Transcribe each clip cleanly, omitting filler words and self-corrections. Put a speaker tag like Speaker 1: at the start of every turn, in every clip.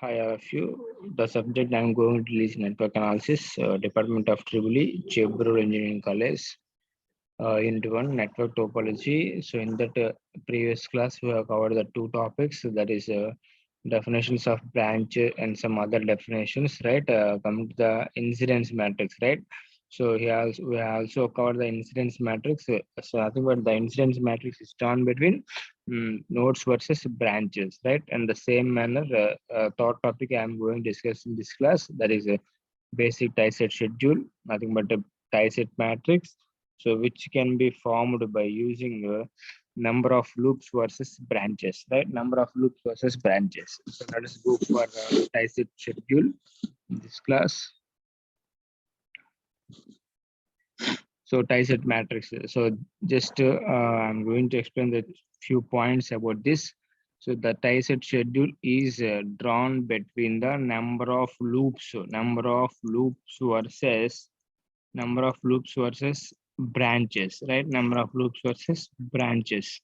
Speaker 1: Hi, all of you. The subject I'm going to release network analysis, Department of EEE, Chebrool Engineering College, Unit 1, network topology. So in that previous class, we have covered the two topics, that is definitions of branch and some other definitions, right? Coming to the incidence matrix, right? So here we have also covered the incidence matrix. So I think what the incidence matrix is drawn between nodes versus branches, right? And the same manner, third topic I am going to discuss in this class, that is a basic tie-set schedule, nothing but a tie-set matrix. So which can be formed by using number of loops versus branches, right? Number of loops versus branches. So let us go for tie-set schedule in this class. So tie-set matrix. So just I'm going to explain the few points about this. So the tie-set schedule is drawn between the number of loops versus branches, right? Number of loops versus branches,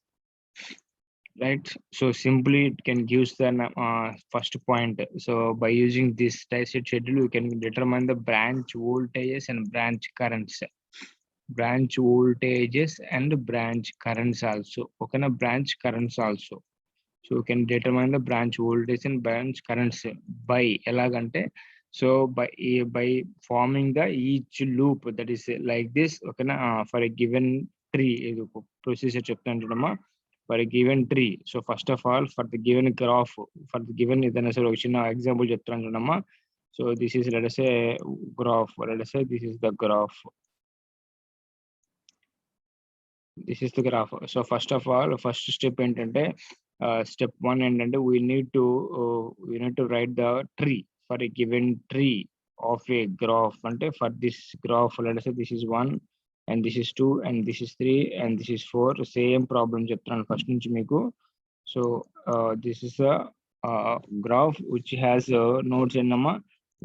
Speaker 1: right? So simply it can give the first point. So by using this tie-set schedule, we can determine the branch voltages and branch currents. Branch voltages and branch currents also. Okay, na branch currents also. So you can determine the branch voltage and branch currents by elagante. So by forming the each loop, that is like this. Okay, na for a given tree, procedure cheptandama for a given tree. So first of all, for the given graph, for the given example cheptandama. So this is, let us say, graph. Let us say this is the graph. This is the graph. So first of all, first step ఏంటంటే step 1 ఏంటంటే we need to write the tree for a given tree of a graph. అంటే for this graph, let us say this is 1 and this is 2 and this is 3 and this is 4. Same problem చెప్తున్నాను first నుంచి మీకు. So this is a graph which has nodes ఎన్నమ్మా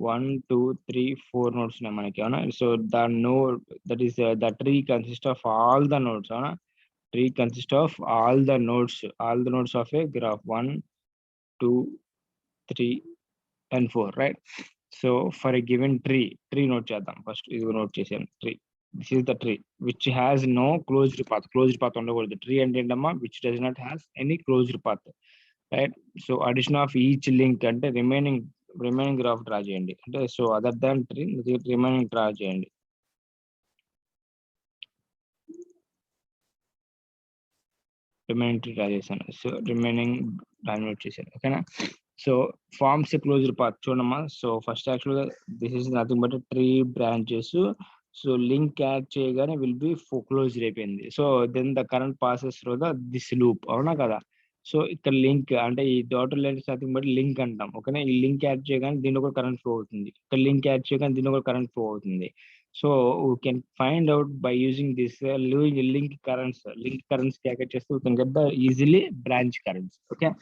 Speaker 1: 1, 2, 3, 4 nodes ఉన్నాయి మనకి, అవునా? So the node, that is the tree consists of all the nodes, అవునా? Tree consists of all the nodes of a graph 1, 2, 3 and 4, right? So for a given tree note చేద్దాం first. ఇది note చేసాను tree. This is the tree which has no closed path ఉండకూడదు. Tree అంటే ఏంటమ్మా, which does not have any closed path, right? So addition of each link అంటే remaining graph draw చేయండి. అంటే so other than tree remaining draw చేయండి. Remaining tree draw చేశాను. So remaining dominate చేశాను. ఓకేనా? సో ఫార్మ్స్ క్లోజ్డ్ పాత్ చూడమ్మా. So first యాక్చువల్గా this is nothing but tree branches. So link add చేయగానే విల్ బి క్లోజ్డ్ అయిపోయింది. So then the current passes through the this loop, అవునా కదా? So ఇక్కడ link అంటే ఈ dotted line nothing but link అంటాం. ఓకేనా? ఈ లింక్ యాడ్ చేయగానే దీనిలో కూడా కరెంట్ ఫ్లో అవుతుంది. ఇక్కడ లింక్ యాడ్ చేయగానే దీనిలో కూడా కరెంట్ ఫ్లో అవుతుంది. So we can find out by using this link currents calculate చేస్తే we can get the easily branch currents. Okay,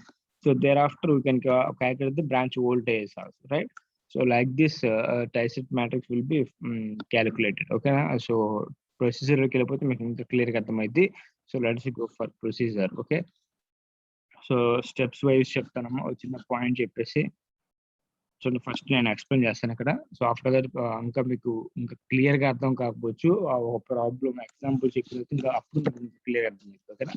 Speaker 1: so thereafter we can calculate the branch voltage also, right? So like this tie-set matrix will be calculated. Okay, so procedure లోకి వెళ్ళిపోతే మీకు ఇంకా clear గా అర్థమైంది. So let's go for procedure. Okay, so steps wise చెప్తానమ్మా. ఒక చిన్న point చెప్పేసి చూడండి, ఫస్ట్ నేను ఎక్స్ప్లెయిన్ చేస్తాను ఇక్కడ. సో ఆఫ్టర్ దట్ ఇంకా మీకు ఇంకా క్లియర్ గా అర్థం కాకపోవచ్చు, ఒక ప్రాబ్లం ఎగ్జాంపుల్ చెప్పిన ఇంకా అప్పుడు క్లియర్ అర్థం అవుతుంది. ఓకేనా?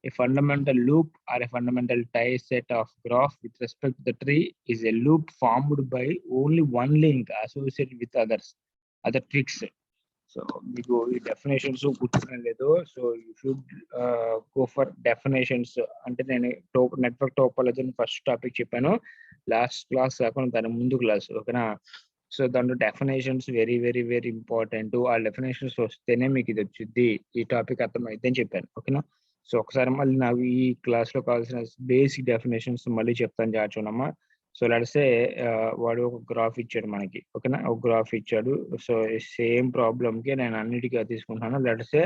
Speaker 1: A fundamental loop or a fundamental tie set of graph with respect to the tree is a loop formed by only one link associated with other tricks. So మీకు ఈ definitions గుర్తున్నాయి లేదో, so you should go for definitions. అంటే నేను network topology first topic చెప్పాను last class కాకుండా దాని ముందు క్లాస్. ఓకేనా? సో దాంట్లో definitions very very very important. ఆ డెఫినేషన్స్ వస్తేనే మీకు ఇది వచ్చింది, ఈ టాపిక్ అర్థమైంది అని చెప్పాను. ఓకేనా? సో ఒకసారి మళ్ళీ నాకు ఈ క్లాస్ లో కావాల్సిన బేసిక్ డెఫినేషన్స్ మళ్ళీ చెప్తాను జాచునమ్మా. సో లెట్సే వాడు ఒక గ్రాఫ్ ఇచ్చాడు మనకి. ఓకేనా? ఒక గ్రాఫ్ ఇచ్చాడు. సో సేమ్ ప్రాబ్లమ్ కి నేను అన్నిటికీ తీసుకుంటాను. Let's say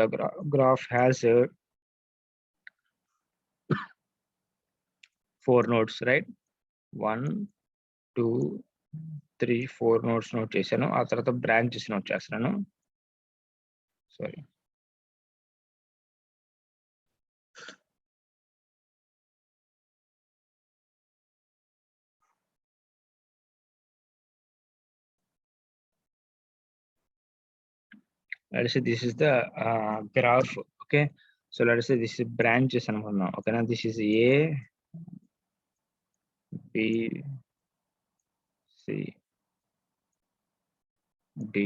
Speaker 1: the graph has 4 nodes, right? 1, 2, 3, 4 nodes note చేశాను. ఆ తర్వాత బ్రాంచెస్ నోట్ చేస్తున్నాను. Sorry, let us say this is the graph. Okay, so let us say this is branches అనుకుందాం. Okay, now this is A, B, C, D,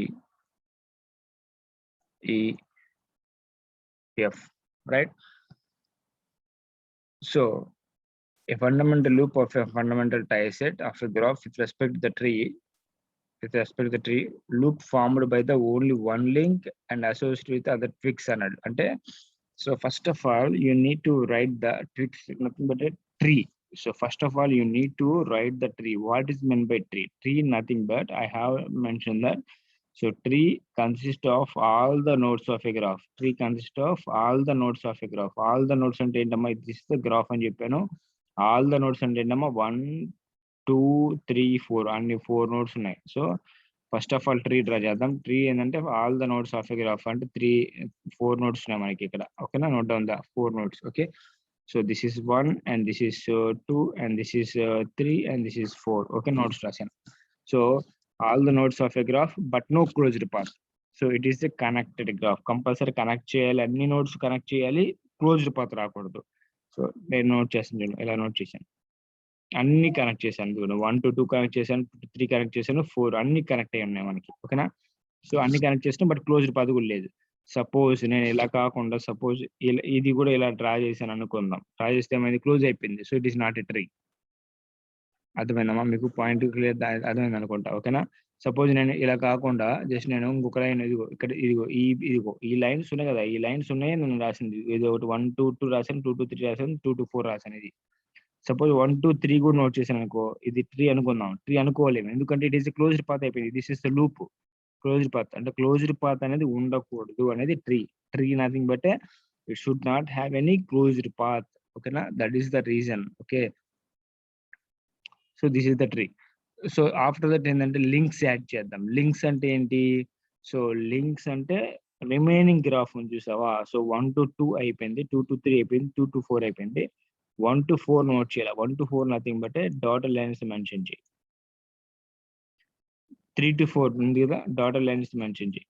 Speaker 1: E, F, right? So a fundamental loop of a fundamental tie set of a graph with respect to the tree, loop formed by the only one link and associated with other twigs అన్నాడు. అంటే so first of all you need to write the twigs, nothing but a tree. So first of all you need to write the tree. What is meant by tree? Tree nothing but I have mentioned that. So tree consists of all the nodes of a graph. Tree consists of all the nodes of a graph. All the nodes అంటే ఏంటమ్మా, this is the graph అని చెప్పాను. All the nodes అంటే ఏంటమ్మా, 1 2 3 4 అన్ని 4 nodes ఉన్నాయి. So first of all tree draw చేద్దాం. Tree ఏంటంటే all the notes of a graph అంటే 4 nodes ఉన్నాయి మనకి ఇక్కడ. ఓకేనా, note down the 4 nodes. Okay, so this is 1 and this is 2 and this is 3 and this is 4. Okay, notes రాశాను. So all the nodes of a graph but no closed path. So it is a connected graph. Compulsory connect చేయాలి, అన్ని nodes connect చేయాలి, closed path రాకూడదు. So నేను note చేస్తాను, ఇలా note చేశాను, అన్ని కనెక్ట్ చేశాను. 1 to 2 కనెక్ట్ చేశాను, 3 కనెక్ట్ చేశాను, 4 అన్ని కనెక్ట్ అయ్యి ఉన్నాయి మనకి. ఓకేనా, సో అన్ని కనెక్ట్ చేస్తాం బట్ క్లోజ్డ్ పాత్ కూడా లేదు. సపోజ్ నేను ఇలా కాకుండా సపోజ్ ఇది కూడా ఇలా డ్రా చేశాను అనుకుందాం. డ్రా చేస్తే ఏమైంది, క్లోజ్ అయిపోయింది. So it is not a tree. అర్థమైందమ్మా మీకు? పాయింట్ క్లియర్ అర్థమైంది అనుకుంటా. ఓకేనా, సపోజ్ నేను ఇలా కాకుండా జస్ట్ నేను ఇంకొక లైన్ ఇదిగో ఇక్కడ ఇదిగో ఈ లైన్స్ ఉన్నాయి కదా, ఈ లైన్స్ ఉన్నాయి నేను రాసింది. ఇది ఒకటి 1 to 2 రాశాను, 2 to 3 రాశాను, 2 to 4 రాశాను. ఇది సపోజ్ 1 to 3 కూడా నోట్ చేశాను అనుకో, ఇది ట్రీ అనుకుందాం. ట్రీ అనుకోలేము, ఎందుకంటే ఇట్ ఈస్ క్లోజ్డ్ పాత్ అయిపోయింది. This is the loop. Closed path అంటే క్లోజ్డ్ పాత్ అనేది ఉండకూడదు అనేది tree. Tree nothing but it should not have any closed path. ఓకేనా, that is the reason. Okay, so this is the tree. So after that ఏంటంటే links add చేద్దాం. Links అంటే ఏంటి? So links అంటే remaining graph ఉంది చూసావా. So 1 to 2 అయిపోయింది, 2 to 3 అయిపోయింది, 2 to 4 అయిపోయింది. 1 to 4 నోట్ చేయాలి. 1 to 4 nothing but dotted lines mention చేయి. 3 to 4 ఉంది కదా, డాటర్ లైన్స్ మెన్షన్ చేయి.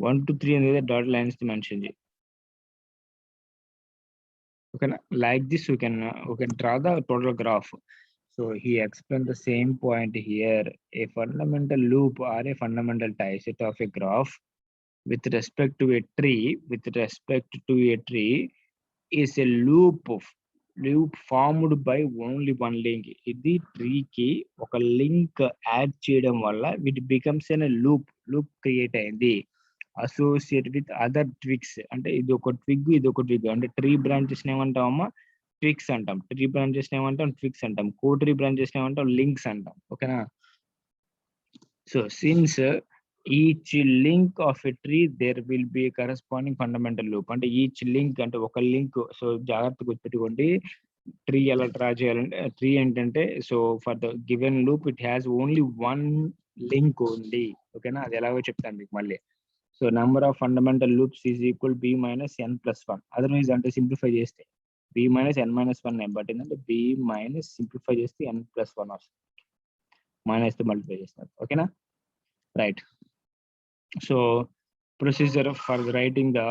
Speaker 1: 1 to 3 ఉంది కదా, డాటర్ లైన్స్ మెన్షన్ చేయి. ఓకేనా, like this you can draw the total graph. So he explained the same point here. A fundamental loop or a fundamental tie set of a graph with respect to a tree, is a loop formed by only one link. ఇది tree కి ఒక link add చేయడం వల్ల it becomes a loop create అయింది. Associate with other twigs అంటే ఇది ఒక twig, ఇది ఒక ట్విగ్. అంటే ట్రీ బ్రాంచెస్ ఏమంటామమ్మా, ట్విగ్స్ అంటాం. ట్రీ బ్రాంచెస్ ఏమంటాం, ట్విగ్స్ అంటాం. కో ట్రీ బ్రాంచెస్ ఏమంటాం, లింక్స్ అంటాం. ఓకేనా, so since each link of a tree there will be corresponding fundamental loop. అంటే ఈచ్ లింక్ అంటే ఒక లింక్. సో జాగ్రత్తగా గుర్తుపెట్టుకోండి, ట్రీ ఎలా డ్రా చేయాలంటే, ట్రీ ఏంటంటే so for the given loop it has only one link ఉంది. ఓకేనా, అది ఎలాగో చెప్తాను మీకు మళ్ళీ. So number of fundamental loops is equal b minus n plus 1. Otherwise అంటే సింప్లిఫై చేస్తే b minus n minus 1 but ఏంటంటే b minus సింప్లిఫై చేస్తే n plus 1 వస్తుంది, మైనస్ తో మల్టిప్లై చేస్తారు. ఓకేనా, right. So procedure for writing the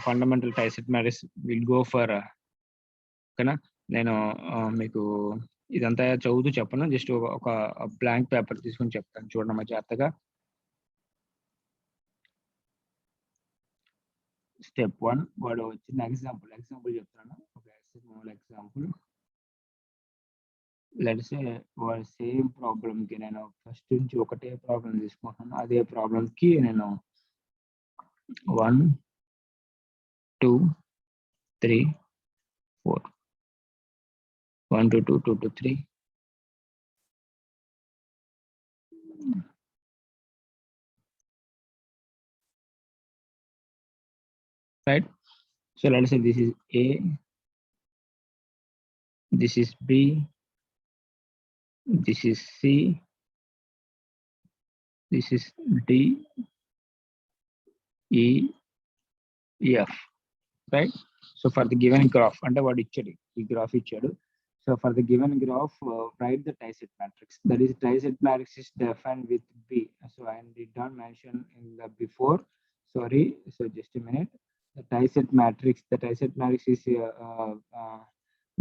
Speaker 1: fundamental tie set matrix will go for. ఓకేనా, నేను మీకు ఇదంతా చదువుతూ చెప్పను, జస్ట్ ఒక బ్లాంక్ పేపర్ తీసుకొని చెప్తాను, చూడడం జాగ్రత్తగా. స్టెప్ 1 వాడు చిన్న ఎగ్జాంపుల్ చెప్తాను. ఒక స్మాల్ ఎగ్జాంపుల్. లెట్స్ సే వాడు సేమ్ ప్రాబ్లం కి నేను ఫస్ట్ నుంచి ఒకటే ప్రాబ్లం తీసుకుంటున్నాను. అదే ప్రాబ్లం కి నేను 1 2 3 4 1 to 2 2 to 3 right. So let's say this is A, this is B, this is C, this is D, E, F, right. So for the given graph అంటే వాడు ఇచ్చాడు, ఈ గ్రాఫ్ ఇచ్చాడు. So for the given graph, write the tie-set matrix. That is, tie-set matrix is defined with B. So I did not mention in the before. Sorry. So just a minute. The tie-set matrix. The tie-set matrix is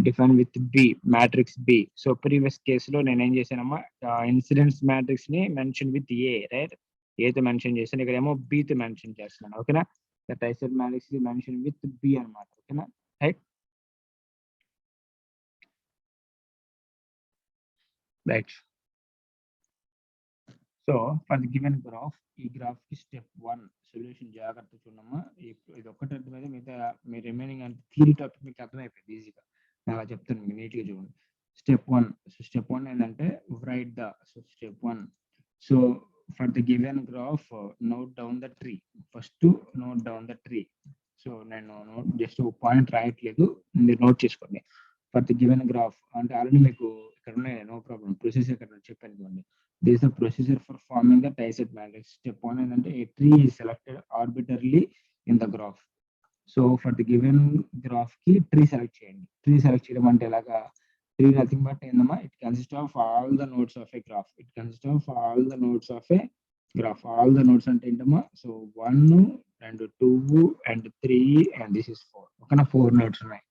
Speaker 1: defined with B, matrix B. So previous case lo నేను ఏం చేశానమ్మా incidence matrix ని mention with A, right? A తో mention చేశాను, ఇక్కడ ఏమో B తో mention చేస్తున్నాను. ఓకేనా? The tie-set matrix is mentioned with B అన్నమాట. ఓకేనా? Right? Right. So for the given graph, ఈ గ్రాఫ్ కి స్టెప్ 1 సొల్యూషన్ జాగ్రత్త చూడమ్మా. ఇది ఒక్కటి అర్థమైతే మిగతా మీ రిమైనింగ్ అంటే థియరీ టాపిక్ మీకు అర్థమైపోయింది ఈజీగా. నేను అలా చెప్తాను, మీకు నీట్గా చూడండి. స్టెప్ 1. సో స్టెప్ 1 ఏంటంటే right the, so step 1. So for the given graph note down the tree. First note down the tree. So నేను జస్ట్ పాయింట్ రాయట్లేదు, మీరు నోట్ చేసుకోండి. ఫర్ ది గివెన్ గ్రాఫ్ అంటే ఆల్రెడీ మీకు ఇక్కడ ఉన్నాయి, నో ప్రాబ్లం. ప్రొసీజర్ ఇక్కడ చెప్పాను చూడండి. This is the procedure for forming the tie-set matrix. Step 1 ఏంటంటే a tree is selected arbitrarily in the graph. So for the given graph కి tree select చేయండి. Tree select చేయడం అంటే ఎలాగా? Tree nothing but ఏందమ్మా, it consists of all the nodes of a graph. It consists of all the nodes of a graph. All the nodes అంటే ఏంటమ్మా? So 1 and 2 and 3 and this is 4. ఓకేనా? 4 nodes ఉన్నాయి.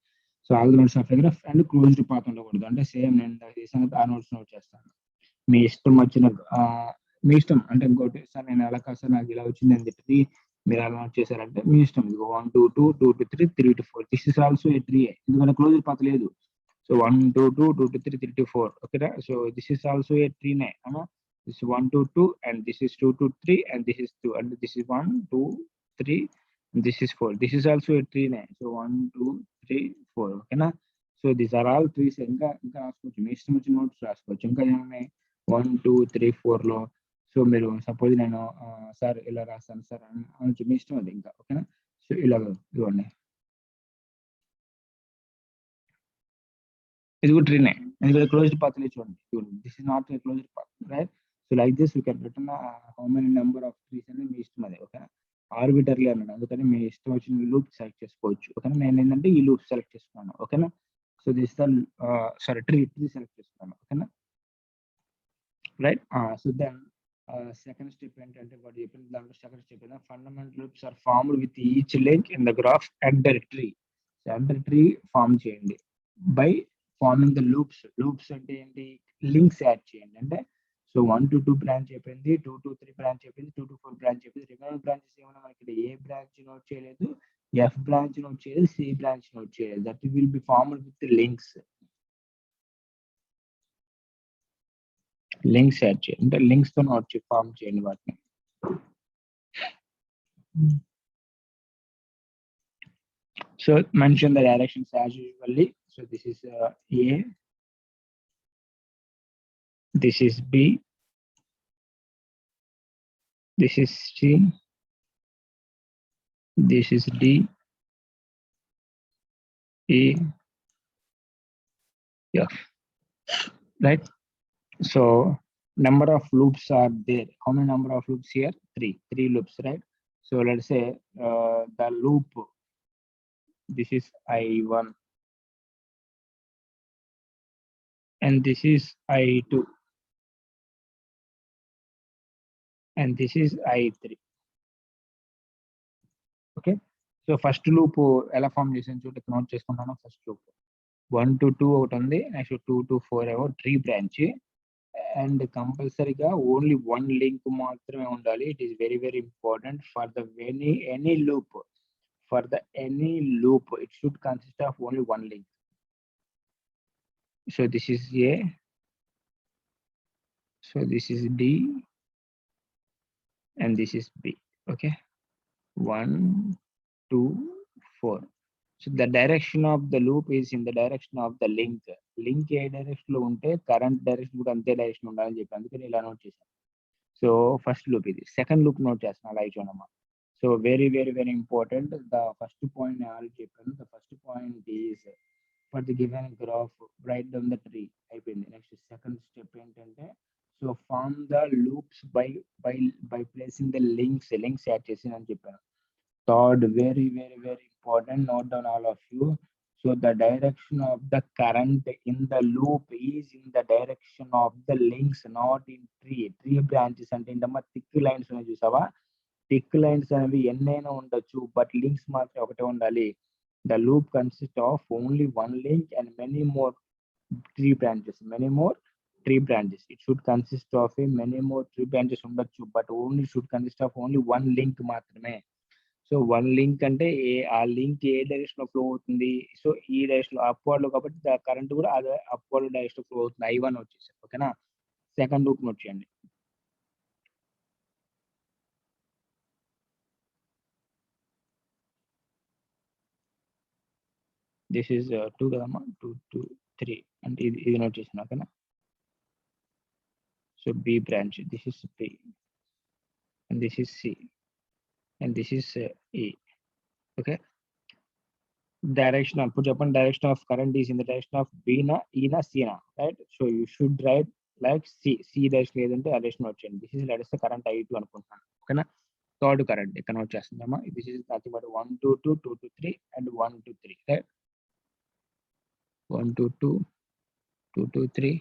Speaker 1: So all the nodes of a graph and closed path ఉండకూడదు. అంటే same నేను చేసాను ఆ nodes note చేస్తాను. మీ ఇష్టం వచ్చిన మీ ఇష్టం అంటే ఇంకోటి సార్ నేను ఎలా కాదు సార్ నాకు ఇలా వచ్చింది అని చెప్పి మీరు అలా నోట్ చేశారంటే మీ ఇష్టం. 1 2 2 2 to 3 3 to 4. This is also A tree, ఎందుకంటే క్లోజ్డ్ పాత్ లేదు. So 1 2 2 2 to 3 3 to 4. ఓకేనా? So this is also a ట్రీనే అమ్మా. దిస్ 1 to 2 and this is 2 to 3 and this is 2 and this is 1 2 3 and this is 4. This is also a ట్రీనే. So 1 2 3 4. ఓకేనా? So these are all trees. ఇంకా రాసుకోవచ్చు, మీ ఇష్టం వచ్చిన నోట్స్ రాసుకోవచ్చు. ఇంకా ఏమున్నాయి? 1 2 3 4 లో. సో మీరు సపోజ్ నేను సార్ ఇలా రాస్తాను సార్ అని మీ ఇష్టం అది ఇంకా. ఓకేనా? సో ఇలాగ ఇవ్వండి. ఇది కూడా ట్రీనే, ఎందుకంటే క్లోజ్డ్ పాత్ లేదు చూడండి. This is not a closed path, right? So like this you can return how many number of trees అనేది మీ ఇష్టం అది. ఓకేనా? ఆర్బిటర్లీ అన్నాడు, అందుకని మీ ఇష్టం వచ్చిన లూప్ సెలెక్ట్ చేసుకోవచ్చు. ఓకేనా? నేను ఏంటంటే ఈ లూప్ సెలెక్ట్ చేసుకున్నాను. ఓకేనా? So this sorry tree select చేసుకున్నాను. ఓకేనా? Right? So then second step ఏంటంటే వాడు చెప్పిన దాంట్లో సెకండ్ స్టెప్ ఏంటంటే fundamental loops are formed with each link in the graph enter tree. Enter tree form చేయండి by forming the loops. Loops అంటే ఏంటి? లింక్స్ యాడ్ చేయండి. అంటే సో 1 to 2 బ్రాంచ్ అయిపోయింది, 2 to 3 బ్రాంచ్ అయిపోయింది, 2 to 4 బ్రాంచ్ అయిపోయింది. Remaining branches ఏమన్నా మనకి ఏ బ్రాంచ్ నోట్ చేయలేదు, ఎఫ్ బ్రాంచ్ నోట్ చేయలేదు, సి బ్రాంచ్ నోట్ చేయలేదు. That will be formed with links. Links add చేయండి, అంటే లింక్స్ తో నోట్ ఫార్మ్ చేయండి వాటిని. So mention the directions as usually. So this is A, this is B, this is C, this is D, E, F, right? So number of loops are there. How many number of loops here? 3 loops, right? So let's say the loop, this is I1 and this is I2 and this is I3. Okay, so first loop ఎలా form చేసాను చూడండి, note చేసుకుంటాను. First loop 1 to 2 ఒకటి ఉంది, next 2 to 4 ఏమో tree branch. And కంపల్సరీగా only 1 link మాత్రమే ఉండాలి. It is very very important for the any loop. For the any loop, it should consist of only 1 link. So this is A, so this is D, and this is B. Okay, 1 2 4. So the direction of the loop is in the direction of the link. Link A direction లో ఉంటే current direction కూడా అంతే direction ఉండాలని చెప్పి అందుకని ఇలా note చేశాను. So first loop ఇది. సెకండ్ లూప్ నోట్ చేస్తున్నాను, అలా చూడమ్మా. So very very very important. The first point నేను ఆల్రెడీ చెప్పాను. The first point is for the given graph write down the tree అయిపోయింది. నెక్స్ట్ సెకండ్ స్టెప్ ఏంటంటే so form the loops by placing the links add చేసి అని చెప్పాను. Third very very very important, note down all of you. So the direction of the current in the loop is in the direction of the links, not in tree. Tree branches అంటే ఏంటమ్మా thick lines ఉన్నాయి చూసావా? Thick lines అనేవి ఎన్నైనా ఉండొచ్చు, but links మాత్రం ఒకటే ఉండాలి. The loop consists of only one link and many more tree branches. Many more tree branches. It should consist of a many more tree branches ఉండొచ్చు, but only should consist of only one link మాత్రమే. So one link అంటే ఆ link ఏ direction లో flow అవుతుంది, so ఈ direction లో upward లో, కాబట్టి కరెంట్ కూడా అదే అప్వర్డ్ డైరెక్షన్ లో ఫ్లో అవుతుంది. I1 వచ్చేసి ఓకేనా. సెకండ్ లూప్ వచ్చేయండి. దిస్ ఈస్ 2 కదమ్మా, 2 2 3 అంటే ఇది నోట్ చేసిన ఓకేనా. So B branch, this is B and this is C and this is E. Okay, direction అప్పుడు చెప్పండి, direction of current is in the direction of బీనా ఈనా సీనా, right. So you should write like C direction లేదంటే ఆ direction వచ్చేయండి. This is let's current I2 అనుకుంటున్నాను ఓకేనా. థర్డ్ కరెంట్ ఇక్కడ నోట్ చేస్తుందమ్మా. This is nothing but 1 2 2 2 2 3 and 1 2 3, right. 1 2 2 2 2 3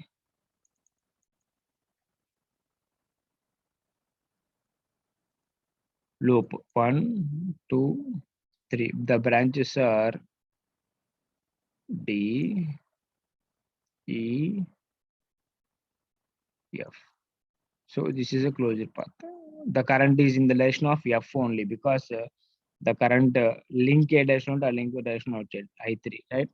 Speaker 1: loop 1 2 3. The branches are D E F. So this is a closure path. The current is in the direction of F only because the current link a direction to link direction outside I3, right.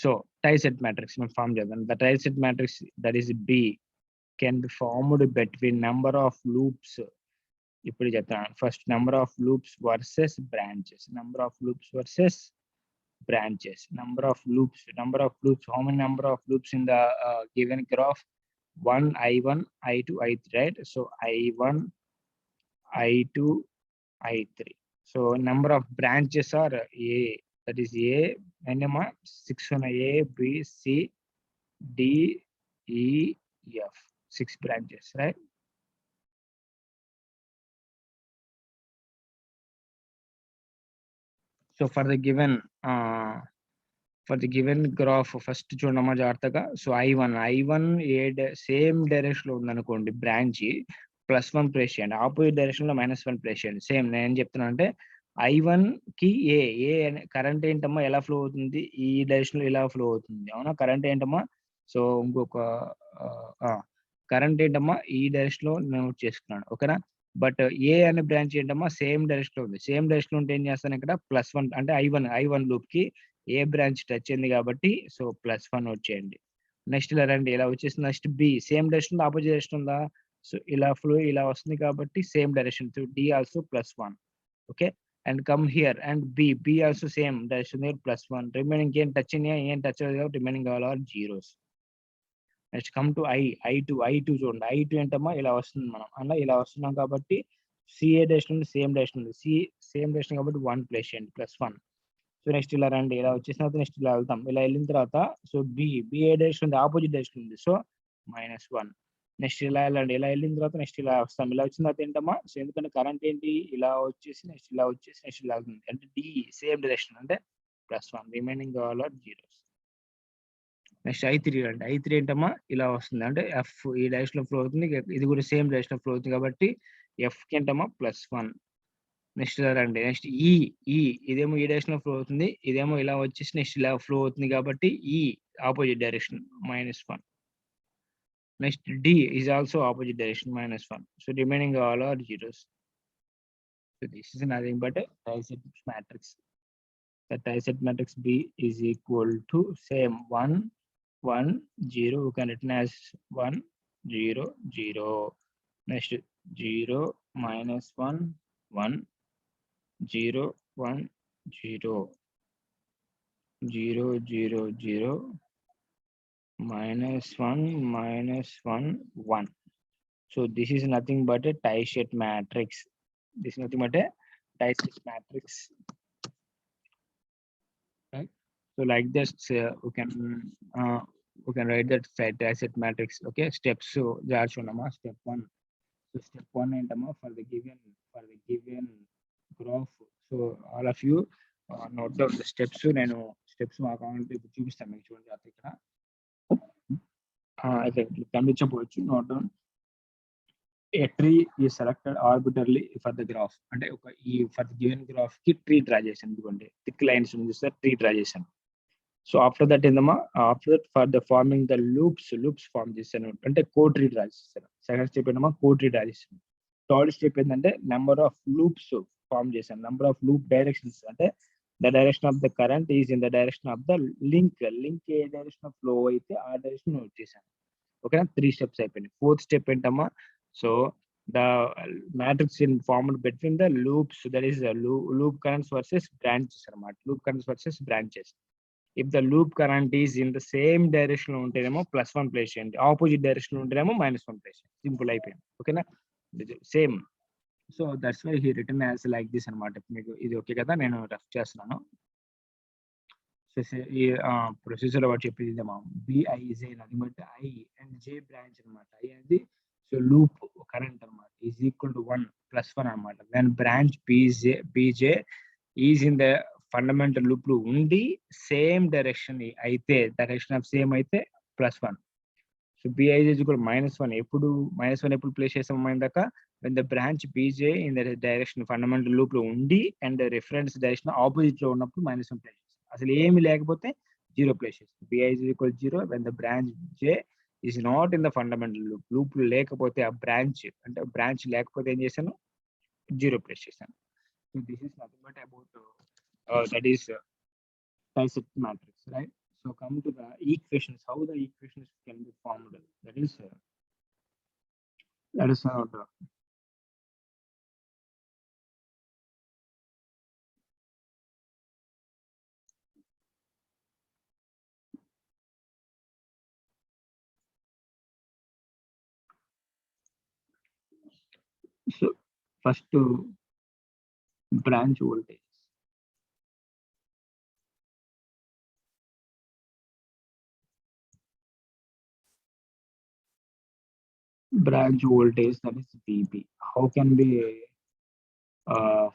Speaker 1: So tie-set matrix form చేద్దాం. The tie-set matrix that is B can be formed between number of loops. ఇప్పుడు చెప్తాను, first number of loops versus branches. Number of loops versus branches. Number of loops. How many number of loops in the given graph? 1 I1 I2 I3, right. So I1 I2 I3. So number of branches are A, that is A minimum 6 on A B C D E F, 6 branches, right. So for the given graph first చూడమ్మా జాగ్రత్తగా. So I1 same direction లో ఉందనుకోండి, branch +1 place చేయండి, opposite direction లో -1 place చేయండి. Same నేను ఏం చెప్తున్నా అంటే I1 కి ఏ కరెంట్ ఏంటమ్మా ఎలా ఫ్లో అవుతుంది, ఈ డైరెక్షన్ లో ఇలా ఫ్లో అవుతుంది అవునా. కరెంట్ ఏంటమ్మా, సో ఇంకొక కరెంట్ ఏంటమ్మా ఈ డైరెక్షన్ లో నోట్ చేసుకున్నాను ఓకేనా. బట్ ఏ అనే బ్రాంచ్ ఏంటమ్మా సేమ్ డైరెక్షన్ లో ఉంది. సేమ్ డైరెక్షన్ లో ఉంటే ఏం చేస్తాను ఇక్కడ +1 అంటే I1 లూప్ కి ఏ బ్రాంచ్ టచ్ అయింది కాబట్టి సో +1 వచ్చేయండి. నెక్స్ట్ ఇలా రండి, ఇలా వచ్చేసి next B same direction opposite direction ఉందా, సో ఇలా ఫ్లో ఇలా వస్తుంది కాబట్టి same direction. So D also +1 okay. And come here and B also same direction +1. Remaining ఏం టచ్ అయ్యాయి, ఏం టచ్ అవ్వదు కాబట్టి remaining all are zeros. Next come to I2 చూడండి. I2 ఏంటమ్మా ఇలా వస్తుంది, మనం అలా ఇలా వస్తున్నాం కాబట్టి సిఏ డైరెక్షన్ ఉంది, సేమ్ డైరెక్షన్ ఉంది. సేమ్ డైరెక్షన్ కాబట్టి 1 ప్లేస్ చేయండి +1. సో నెక్స్ట్ ఇలా రండి, ఇలా వచ్చేసిన తర్వాత నెక్స్ట్ ఇలా వెళ్తాం. ఇలా వెళ్ళిన తర్వాత సో బి ఏ డైరెక్షన్ ఉంది, ఆపోజిట్ డైరెక్షన్ ఉంది, సో -1. నెక్స్ట్ ఇలా వెళ్ళండి, ఇలా వెళ్ళిన తర్వాత నెక్స్ట్ ఇలా వస్తాం. ఇలా వచ్చిన తర్వాత ఏంటమ్మా, సో ఎందుకంటే కరెంట్ ఏంటి ఇలా వచ్చేసి నెక్స్ట్ ఇలా వచ్చేసి నెక్స్ట్ ఇలా అవుతుంది అంటే డి సేమ్ డైరెక్షన్ అంటే +1. Remaining all are zeros. Next I3 అండి. I3 ఏంటమ్మా ఇలా వస్తుంది అంటే ఎఫ్ ఈ డైరెక్షన్ లో ఫ్లో అవుతుంది, ఇది కూడా సేమ్ డైరెక్షన్ లో ఫ్లో అవుతుంది కాబట్టి ఎఫ్ కి ఏంటమ్మా +1. నెక్స్ట్ రండి, నెక్స్ట్ ఈ ఇదేమో ఈ డైరెక్షన్ లో ఫ్లో అవుతుంది, ఇదేమో ఇలా వచ్చేసి నెక్స్ట్ ఇలా ఫ్లో అవుతుంది కాబట్టి ఈ opposite direction -1. Next D is also opposite direction -1. So remaining all are zeros. So this is nothing but tieset matrix. The triset matrix B is equal to same 1 1 0. We can written as 1 0 0. Next 0 -1 1 0 1 0 0 0 0 -1 -1 1. So this is nothing but a tie-set matrix. This is nothing but a tie-set matrix. Right? So like this, we can write that tie-set matrix. Okay, steps. So step 1. So step 1 ఏంటమ్మా for the given graph. So all of you note down the steps. నేను steps మా account ఇప్పుడు చూపిస్తాను మీకు, చూడండి అది ఇక్కడ అయితే కనిపించకపోవచ్చు. Note down a tree is selected arbitrarily for the graph. అంటే ఒక ఈ ఫర్ ది గివెన్ గ్రాఫ్ కి ట్రీ డ్రా చేశాను. ఎందుకంటే థిక్ లైన్స్ ఉంది సార్, ట్రీ డ్రా చేశాను. సో ఆఫ్టర్ దట్ ఏందమ్మా, after that for the forming the loops form చేశాను. అంటే కోడ్ ట్రీ డ్రా చేశాను. సెకండ్ స్టెప్ ఏంటమ్మా, కోడ్ ట్రీ డ్రా చేశాను. థర్డ్ స్టెప్ ఏంటంటే నెంబర్ ఆఫ్ లూప్స్ ఫార్మ్ చేశాను. నెంబర్ ఆఫ్ లూప్ డైరెక్షన్స్ అంటే the direction of the current is in the direction of the link A direction of flow అయితే ఆ direction note చేశాను. ఓకేనా, 3 steps అయిపోయినాయి. Fourth step ఏంటమ్మా, so the matrix in formed between the loops, that is loop currents versus branches anamata. Loop currents versus branches. If the loop current is in the same direction untedemo +1 place cheyandi, opposite direction untedemo -1 place cheyandi. Simple అయిపోయింది. ఓకేనా, same. So that's why he written as like this అనమాట. మీకు ఇది okay కదా, నేను rough చేస్తున్నాను. ఈ procedure వాడు చెప్పింది ఇదేమా, BI is nothing but I and J branch అనమాట. ఐ అనేది సో లూప్ కరెంట్ అనమాట, ఈజ్ ఈక్వల్ టు 1 +1 అనమాట. Then branch BJ is in the fundamental loop లో ఉండి సేమ్ డైరెక్షన్ అయితే, డైరెక్షన్ ఆఫ్ సేమ్ అయితే +1. So BI is equal -1. ఎప్పుడు -1 ఎప్పుడు ప్లేస్ చేసాము ఇందాక, when the branch bj in the direction fundamental loop లో ఉండి అండ్ రిఫరెన్స్ డైరెక్షన్ ఆపోజిట్ లో ఉన్నప్పుడు -1 ప్లేస్ చేస్తాం. అసలు ఏమి లేకపోతే 0 ప్లేస్ చేస్తాం. B I is equal 0 when the branch j is not in the fundamental loop. Loop లేకపోతే ఆ బ్రాంచ్ అంటే బ్రాంచ్ లేకపోతే ఏం చేశాను, 0 ప్లేస్ చేశాను. So this is nothing but about that is dissect matrix, right? So come to the equations, how the equations can be formed. That is so first to branch voltage. Branch voltage, that is VB. How can be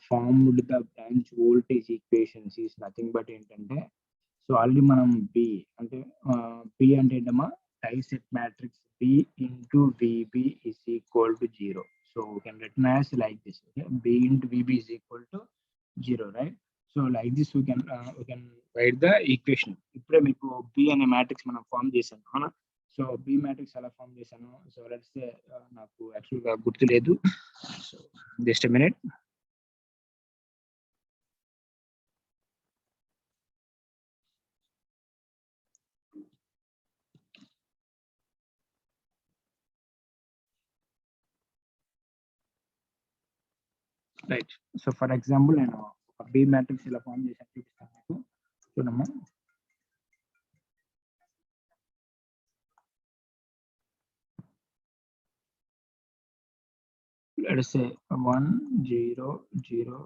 Speaker 1: formed the branch voltage equations is nothing but ఏంటంటే, so already మనం B అంటే B అంటే ఏంటమ్మా, dissect matrix B into VB is equal to 0. So we can written as like this, okay? B into VB is equal to 0, right? So like this we can write the equation. ఇప్పుడే మీకు B అనే matrix మనం form చేసాం అవునా. So B matrix ఎలా form చేశాను, so let's say నాకు యాక్చువల్గా గుర్తులేదు. So just a minute. Right, so for example నేను ఒక బి మ్యాట్రిక్స్ ఇలా ఫామ్ చేశాను, చూపిస్తాను మీకు. చూడమ్మా, let's say 1 0 0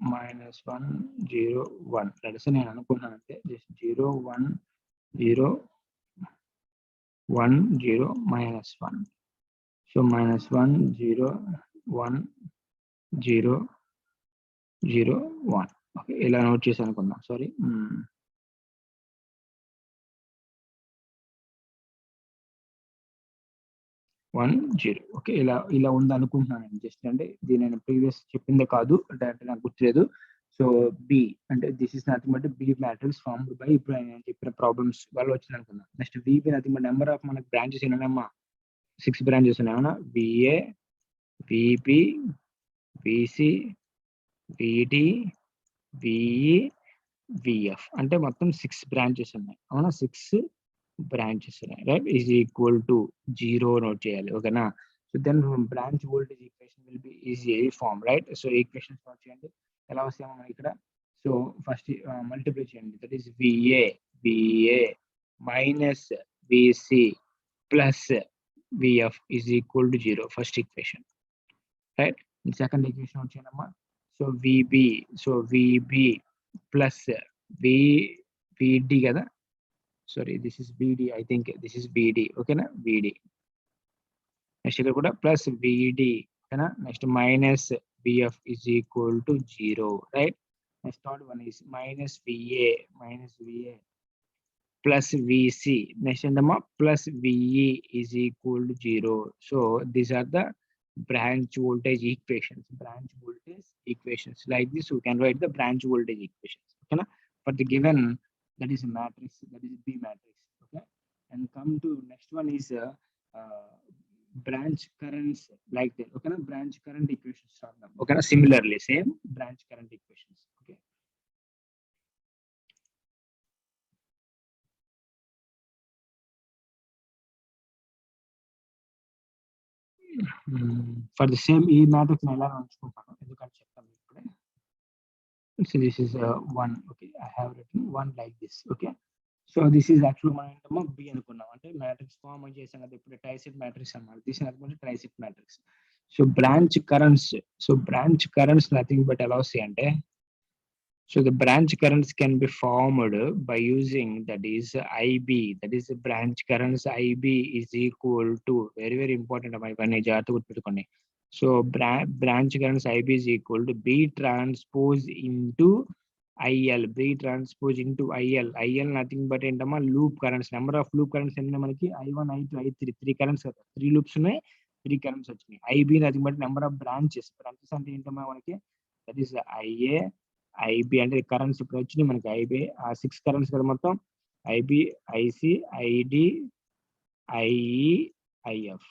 Speaker 1: -1 0 1. let's say నేను అనుకున్నాను అంటే జస్ట్ 0 1 0 1 0 -1. సో -1 0 1 0 0 1. ఓకే, ఇలా నోట్ చేసి అనుకుందాం. సారీ, 1 0. ఓకే, ఇలా ఉంది అనుకుంటున్నాను. జస్ట్ అంటే ఇది నేను ప్రీవియస్ చెప్పిందే కాదు, అంటే నాకు గుర్తులేదు. సో బి అంటే this is nothing but B matrix formed by, ఇప్పుడు నేను చెప్పిన ప్రాబ్లమ్స్ వల్ల వచ్చింది అనుకుందాం. Next V B nothing but number of మనకి బ్రాంచెస్ ఉన్నాయమ్మా, 6 బ్రాంచెస్ ఉన్నాయన్నా. V A V B V C V D V E V F అంటే మొత్తం 6 బ్రాంచెస్ ఉన్నాయి అవునా. 6 branches ఉన్నాయి, right, is equal to 0 note చేయాలి. ఓకేనా. So then branch voltage equation will be easy form, right. So equations note చేయండి. ఎలా వస్తామో మనం ఇక్కడ. సో ఫస్ట్ మల్టిప్లై చేయండి. That is VA minus VC plus VF is equal to 0. First equation, right. Second equation note చేయండి అమ్మా. So VB plus విడి కదా, sorry, this is BD. I think this is BD. Okay na, BD. Next ఇక్కడ కూడా plus VD, ఓకేనా. Next minus BF is equal to 0, right? Next third one is minus VA plus VC. Next endama plus VE is equal to 0. So these are the branch voltage equations. Like this, we can write the branch voltage equations. Okay, na? For the given, that is a matrix, that is B matrix. Okay, and come to next one is branch currents like that. Okay, na? Branch current equations. Okay, na? Similarly, same branch current equations. Okay. For the same E matrix, so this is one. Okay, I have written one like this. Okay, so this is actually my B అనుకున్నాం అంటే matrix form చేసాం కదా ఇప్పుడు ట్రైసెట్ matrix అన్నమాట. This is అనుకుంటే ట్రైసెట్ matrix. So branch currents nothing but allows అంటే so the branch currents can be formed by using that is IB, that is the branch currents IB is equal to very important అమ్మా ఇవన్నీ జాగ్రత్తగా గుర్తుపెట్టుకోండి. So branch currents IB is equal to B transpose into IL, B transpose into IL. IL nothing but ఏంటమ్మా loop currents, number of loop currents ఎన్ని మనకి I1 I2 I3 3 currents కదా, 3 loops ఉన్నాయి, 3 currents వచ్చినాయి. IB nothing but number of branches అంటే ఏంటమ్మా మనకి that is IA IB అంటే కరెంట్స్ ఇప్పుడు వచ్చినాయి మనకి ఐబి ఆ 6 కరెంట్స్ కదా మొత్తం IB IC ID IE IF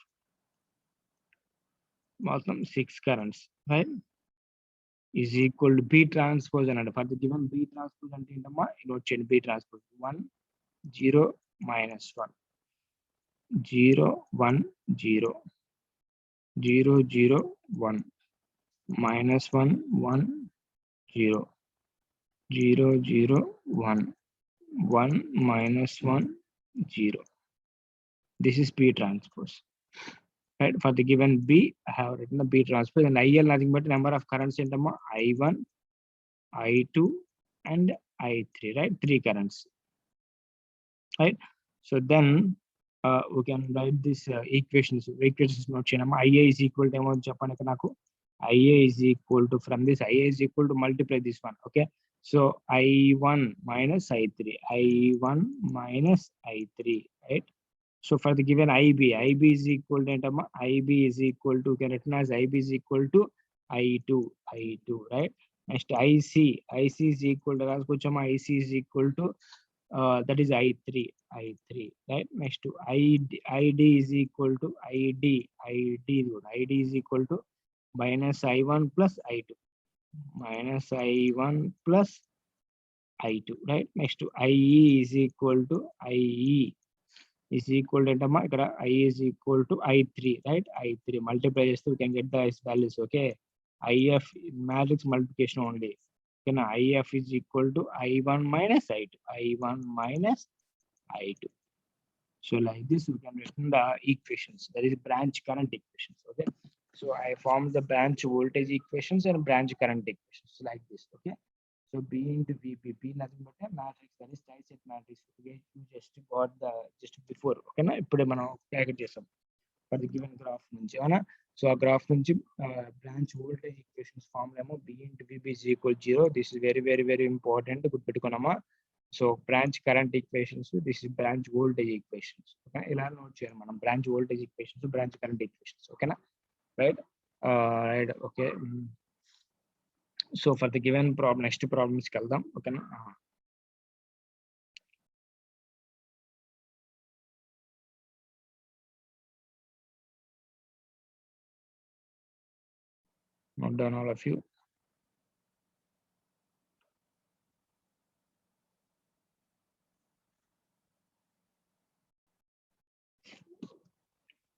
Speaker 1: మొత్తం 6 currents right is equal to B transpose అన్నాడు. For the given B transpose అంటే ఏంటమ్మా ఇది వచ్చేది B transpose 1 0 -1 0 1 0 0 0 1 -1 1 0 0 0 1 1 -1 0. This is B transpose. Right, for the given B, I have written the B transpose, and IL nothing but number of currents in the I1 I2 and I3, right? 3 currents, right? So then we can write this equations note IA is equal to IA is equal to, from this IA is equal to multiply this one. Okay, so I1 minus I3, I1 minus I3, right? So for the given IB is equal to IB is equal to, can recognize IB is equal to I2, right? Next IC is equal to IC is equal to that is I3, right? Next to ID is equal to ID is equal to minus I1 plus I2, plus I2, right? Next to IE is equal to IE is equal to I is equal to I3, right? I3 multiply just we can get the values. Okay, IF matrix multiplication only. Okay, now IF is equal to I1 minus I2, so like this we can write the equations, that is branch current equations. Okay, so I formed the branch voltage equations and branch current equations like this. Okay, so B into VP, B nothing but a matrix, that is triset matrix. Okay, you just got the just before. Okay, na ippude manam calculate chesam for the given graph nunchi avana. So a graph nunchi branch voltage equations formula emo B into VP is equal 0. This is very important gurtupettukonama. So branch current equations, this is branch voltage equations. Okay, ila note cheyali manam branch voltage equations, branch current equations. Okay na, right? Right. Okay. So for the given problem, next problems kaldam. Okay na. Note down all of you.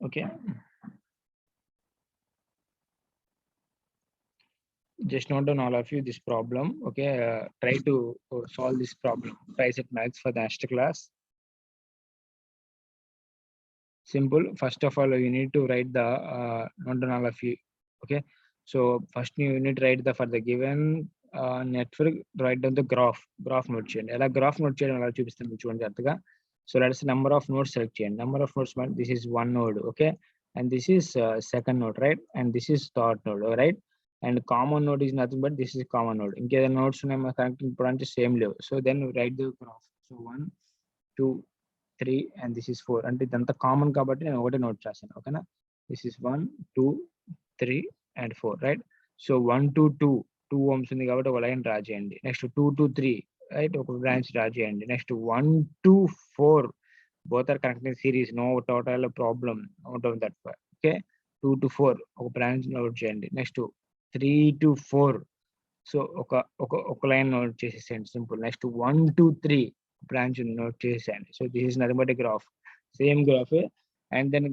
Speaker 1: Okay, just note down all of you this problem. Okay, try to solve this problem. Triset maths for the next class. Simple. First of all, you need to write the note down all of you. Okay, so first you need to write the, for the given network, write down the graph note cheyandi. Ela graph note cheyandi ala chupistanu chudandi jarthaga. So let's number of nodes select cheyandi. Number of nodes, this is one node. Okay, and this is second node, right? And this is third node, right? And common node is nothing but this is common node. ఇంకేదైనా nodes ఉన్నాయి connecting ఇప్పుడు అంటే same లేవు. So then write the graph. So 1 2 3 and this is 4 అంటే ఇదంతా common కాబట్టి నేను ఒకటే నోట్ రాశాను. ఓకేనా, this is 1 2 3 and 4 right. So 1 to 2 2 ohms ఉంది కాబట్టి ఒక లైన్ డ్రా చేయండి. నెక్స్ట్ 2 to 3 రైట్, ఒక బ్రాంచ్ డ్రా చేయండి. Next 1 to 4 both are connected in series, no total problem out of that. Okay, 2 to 4 ఒక బ్రాంచ్ నోట్ చేయండి. Next 3 to 4 so ఒక line note చేసేసేయండి, simple. Next 1 to 3 branch note చేసేయండి. So this is nothing but a graph, same graph. And then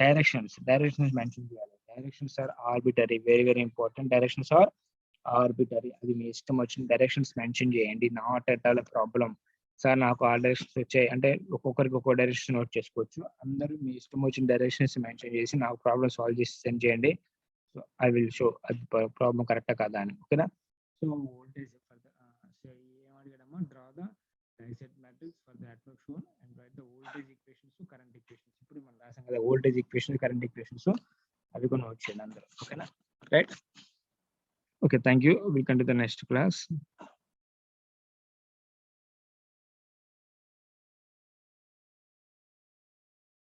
Speaker 1: directions mention చేయాలి. Directions are arbitrary, very very important. Directions are arbitrary, అది మీ ఇష్టం వచ్చిన directions mention చేయండి, not at all problem. Sir నాకు ఆ directions వచ్చాయి అంటే ఒక్కొక్కరికి ఒక్కో డైరెక్షన్ నోట్ చేసుకోవచ్చు. అందరూ మీ ఇష్టం వచ్చిన డైరెక్షన్స్ మెన్షన్ చేసి నాకు ప్రాబ్లమ్ సాల్వ్ చేసి సెండ్ చేయండి. సో ఐ విల్ షో అది ప్రాబ్లం కరెక్టా కాదా అని. ఓకేనా, సో వోల్టేజ్ ఫర్ ద ఏం అడిగాడమ్మా, draw the tieset matrix for the network shown and write the voltage equations, current equations. ఇప్పుడు మనం రాసాం కదా వోల్టేజ్ ఈక్వేషన్స్, కరెంట్ ఈక్వేషన్స్, అవి కూడా నోట్ చేయండి అందరూ. ఓకేనా, right. Okay, thank you. We'll continue the next class.